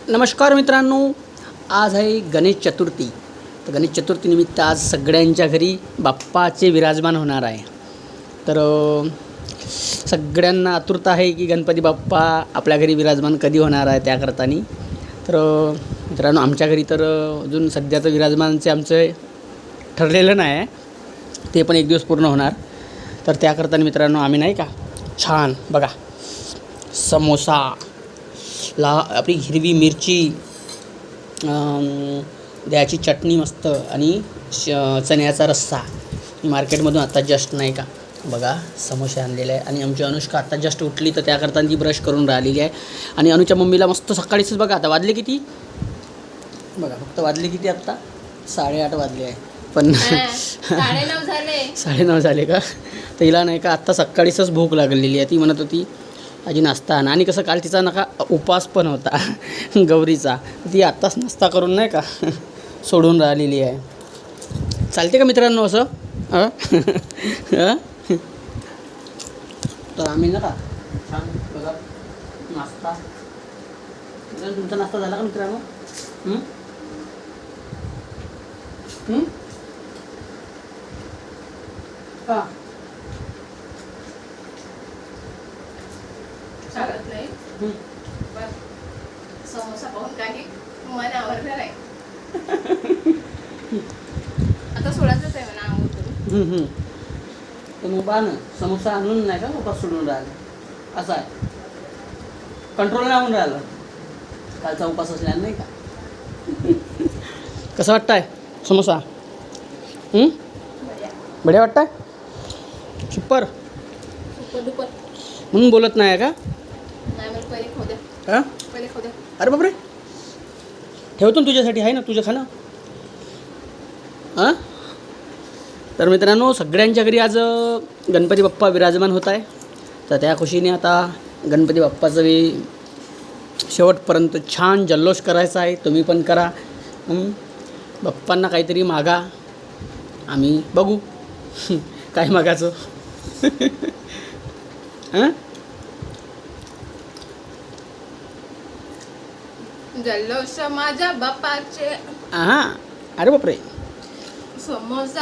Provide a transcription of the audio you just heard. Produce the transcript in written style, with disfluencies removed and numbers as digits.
नमस्कार मित्रांनो, आज आहे गणेश चतुर्थी. तर गणेश चतुर्थीनिमित्त आज सगळ्यांच्या घरी बाप्पाचे विराजमान होणार आहे. तर सगळ्यांना आतुरता आहे की गणपती बाप्पा आपल्या घरी विराजमान कधी होणार आहे त्याकरतानी. तर मित्रांनो, आमच्या घरी तर अजून सध्या तर विराजमानचे आमचं ठरलेलं नाही आहे, ते पण एक दिवस पूर्ण होणार. तर त्याकरता मित्रांनो आम्ही नाही का छान बघा समोसा, आपली हिरवी मिरची, दह्याची चटणी मस्त आणि चण्याचा रस्सा मार्केटमधून आत्ता जस्ट नाही का बघा समोसे आणलेले आहे. आणि आमची अनुष्का आत्ता जस्ट उठली तर त्याकरता ती ब्रश करून राहिलेली आहे. आणि अनुच्या मम्मीला मस्त सकाळीच बघा आता वाजले किती बघा, फक्त वाजले किती आत्ता 8:30 वाजले आहे. पण 9:30 झाले का. तर हिला नाही का आत्ता सकाळीच भूक लागलेली आहे. ती म्हणत होती आजी नाश्ता आणा. आणि कसं काल तिचा नका उपवास पण होता गौरीचा, ती आत्ताच नाश्ता करून नाही का सोडून राहिलेली आहे. चालते का मित्रांनो असं? तर आम्ही ना का छान बघा नाश्ता. तुमचा नाश्ता झाला का मित्रांनो? का चालत नाही. समोसा पाहून काही मन आवरलं नाही. आता सोडायचंच आहे म्हणा आंघोळ करून. तर मग बा ना समोसा आणून नाही का उपास सोडून राहिला, असं आहे. कंट्रोल नाही होऊन राहिलं कालचा उपास असल्यानं नाही का. कसं वाटतंय समोसा? बढिया वाटतंय, सुपर. दुपर म्हणून बोलत नाही का? नाही मला पहिले खाऊ द्या, हां पहिले खाऊ द्या. अरे बापरे, ठेवतो ना तुझ्यासाठी, आहे ना तुझं खाणं. हां, तर मित्रांनो सगळ्यांच्या घरी आज गणपती बाप्पा विराजमान होत आहे. तर त्या खुशीने आता गणपती बाप्पाचं शेवटपर्यंत छान जल्लोष करायचा आहे. तुम्ही पण करा. बाप्पांना काहीतरी मागा, आम्ही बघू काय मागायचं. हां, जल्लोष माझ्या बाप्पाचे. हां, अरे बापरे. समोसा